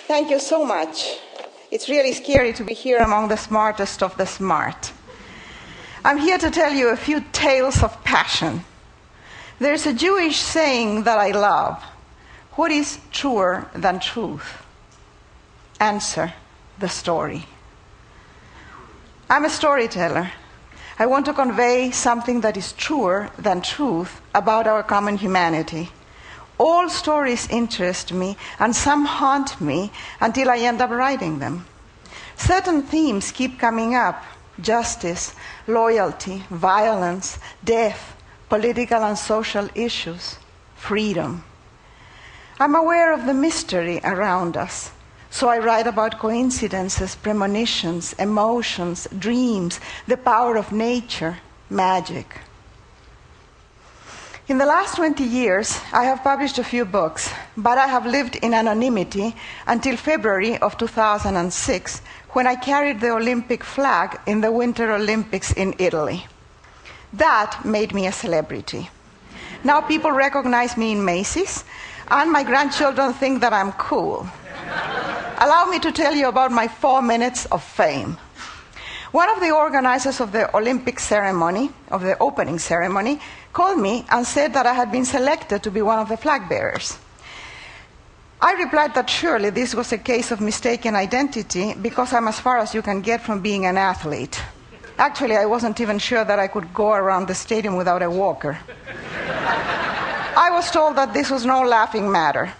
Thank you so much. It's really scary to be here among the smartest of the smart. I'm here to tell you a few tales of passion. There's a Jewish saying that I love. What is truer than truth? Answer, the story. I'm a storyteller. I want to convey something that is truer than truth about our common humanity. All stories interest me, and some haunt me until I end up writing them. Certain themes keep coming up: justice, loyalty, violence, death, political and social issues, freedom. I'm aware of the mystery around us, so I write about coincidences, premonitions, emotions, dreams, the power of nature, magic. In the last 20 years, I have published a few books, but I have lived in anonymity until February of 2006, when I carried the Olympic flag in the Winter Olympics in Italy. That made me a celebrity. Now people recognize me in Macy's, and my grandchildren think that I'm cool. Allow me to tell you about my 4 minutes of fame. One of the organizers of the Olympic ceremony, of the opening ceremony, called me and said that I had been selected to be one of the flag bearers. I replied that surely this was a case of mistaken identity, because I'm as far as you can get from being an athlete. Actually, I wasn't even sure that I could go around the stadium without a walker. I was told that this was no laughing matter.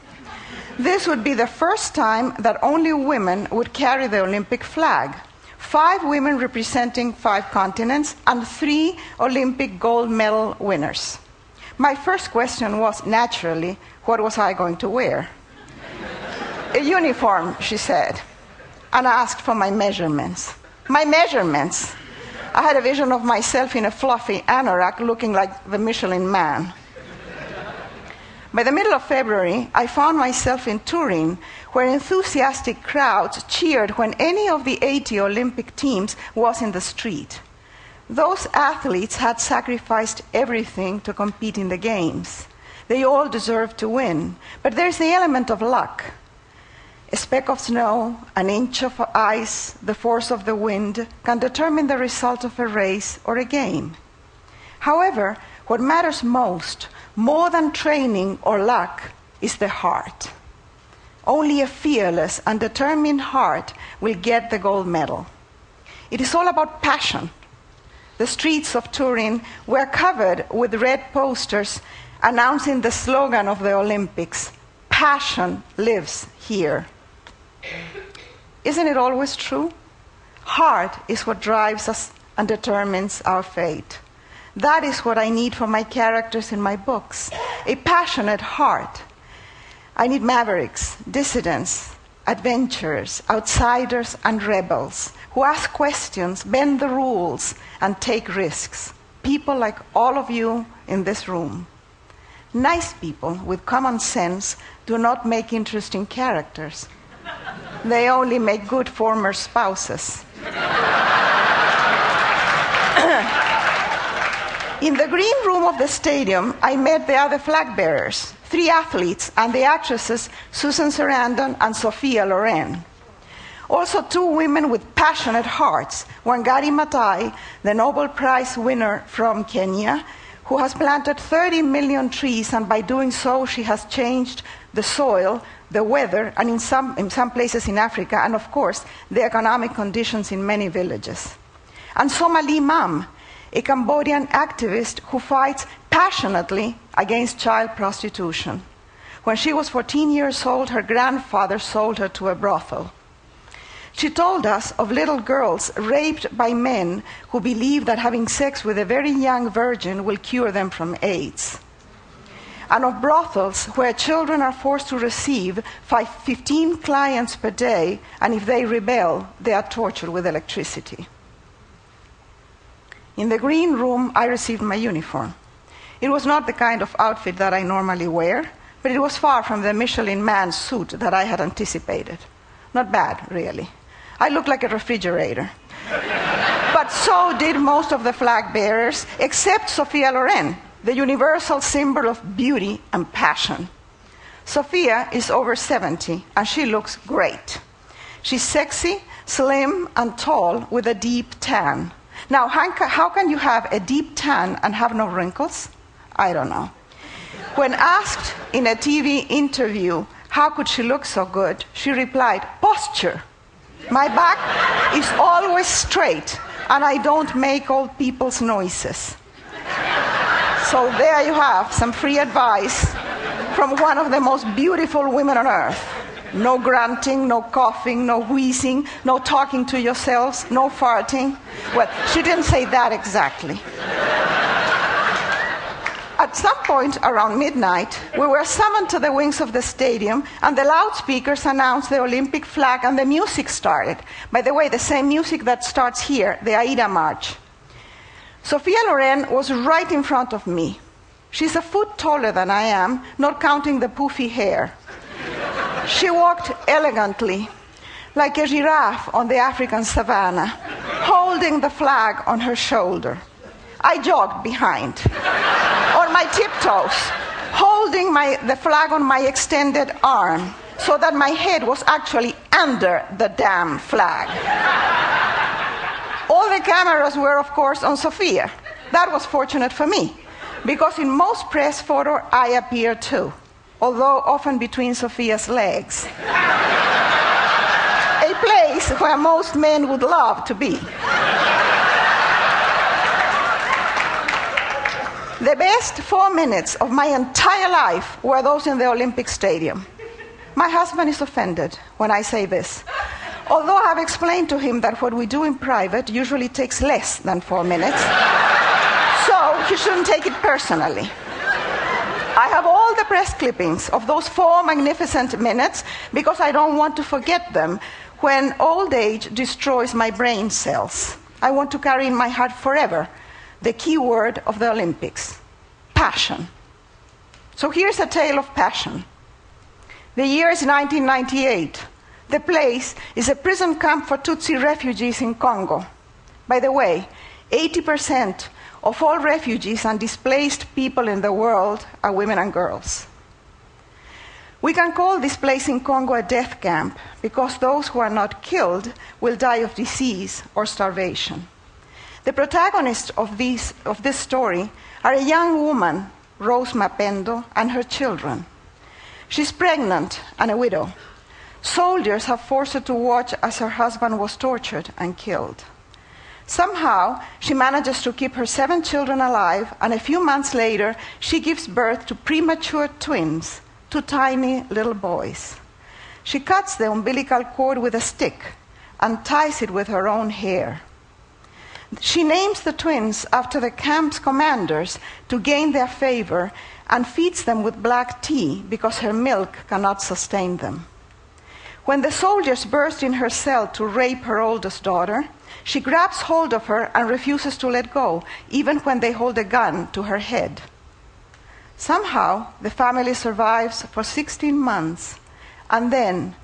This would be the first time that only women would carry the Olympic flag. 5 women representing 5 continents, and 3 Olympic gold medal winners. My first question was, naturally, what was I going to wear? A uniform, she said, and I asked for my measurements. My measurements! I had a vision of myself in a fluffy anorak looking like the Michelin Man. By the middle of February, I found myself in Turin, where enthusiastic crowds cheered when any of the 80 Olympic teams was in the street. Those athletes had sacrificed everything to compete in the games. They all deserved to win, but there's the element of luck. A speck of snow, an inch of ice, the force of the wind can determine the result of a race or a game. However, what matters most, more than training or luck, is the heart. Only a fearless and determined heart will get the gold medal. It is all about passion. The streets of Turin were covered with red posters announcing the slogan of the Olympics: "Passion lives here." Isn't it always true? Heart is what drives us and determines our fate. That is what I need for my characters in my books: a passionate heart. I need mavericks, dissidents, adventurers, outsiders, and rebels who ask questions, bend the rules, and take risks. People like all of you in this room. Nice people with common sense do not make interesting characters. They only make good former spouses. In the green room of the stadium, I met the other flag bearers, 3 athletes, and the actresses Susan Sarandon and Sophia Loren. Also 2 women with passionate hearts, Wangari Maathai, the Nobel Prize winner from Kenya, who has planted 30 million trees, and by doing so she has changed the soil, the weather, and in some places in Africa, and of course, the economic conditions in many villages. And Somali Mam, a Cambodian activist who fights passionately against child prostitution. When she was 14 years old, her grandfather sold her to a brothel. She told us of little girls raped by men who believe that having sex with a very young virgin will cure them from AIDS. And of brothels where children are forced to receive 15 clients per day, and if they rebel, they are tortured with electricity. In the green room, I received my uniform. It was not the kind of outfit that I normally wear, but it was far from the Michelin Man suit that I had anticipated. Not bad, really. I looked like a refrigerator. But so did most of the flag bearers, except Sophia Loren, the universal symbol of beauty and passion. Sophia is over 70, and she looks great. She's sexy, slim, and tall with a deep tan. Now, how can you have a deep tan and have no wrinkles? I don't know. When asked in a TV interview how could she look so good, she replied, posture. My back is always straight, and I don't make old people's noises. So there you have some free advice from one of the most beautiful women on earth. No grunting, no coughing, no wheezing, no talking to yourselves, no farting. Well, she didn't say that exactly. At some point around midnight, we were summoned to the wings of the stadium, and the loudspeakers announced the Olympic flag, and the music started. By the way, the same music that starts here, the Aida March. Sophia Loren was right in front of me. She's a foot taller than I am, not counting the poofy hair. She walked elegantly, like a giraffe on the African savannah, holding the flag on her shoulder. I jogged behind, on my tiptoes, holding the flag on my extended arm, so that my head was actually under the damn flag. All the cameras were, of course, on Sophia. That was fortunate for me, because in most press photos, I appear too, although often between Sophia's legs. A place where most men would love to be. The best 4 minutes of my entire life were those in the Olympic Stadium. My husband is offended when I say this, although I have explained to him that what we do in private usually takes less than 4 minutes, so he shouldn't take it personally. I have all the press clippings of those 4 magnificent minutes because I don't want to forget them when old age destroys my brain cells. I want to carry in my heart forever the key word of the Olympics: passion. So here's a tale of passion. The year is 1998. The place is a prison camp for Tutsi refugees in Congo. By the way, 80% of all refugees and displaced people in the world are women and girls. We can call this place in Congo a death camp because those who are not killed will die of disease or starvation. The protagonists of this story are a young woman, Rose Mapendo, and her children. She's pregnant and a widow. Soldiers have forced her to watch as her husband was tortured and killed. Somehow, she manages to keep her 7 children alive, and a few months later, she gives birth to premature twins, 2 tiny little boys. She cuts the umbilical cord with a stick and ties it with her own hair. She names the twins after the camp's commanders to gain their favor and feeds them with black tea because her milk cannot sustain them. When the soldiers burst in her cell to rape her oldest daughter, she grabs hold of her and refuses to let go, even when they hold a gun to her head. Somehow, the family survives for 16 months, and then,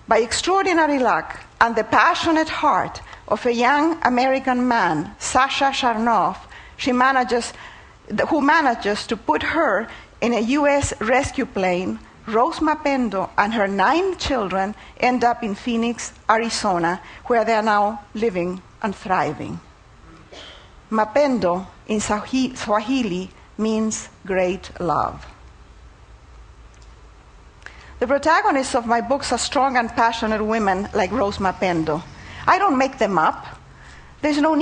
by extraordinary luck and the passionate heart of a young American man, Sasha Sharnoff, who manages to put her in a U.S. rescue plane, Rose Mapendo and her 9 children end up in Phoenix, Arizona, where they are now living and thriving. Mapendo in Swahili means great love. The protagonists of my books are strong and passionate women like Rose Mapendo. I don't make them up. There's no need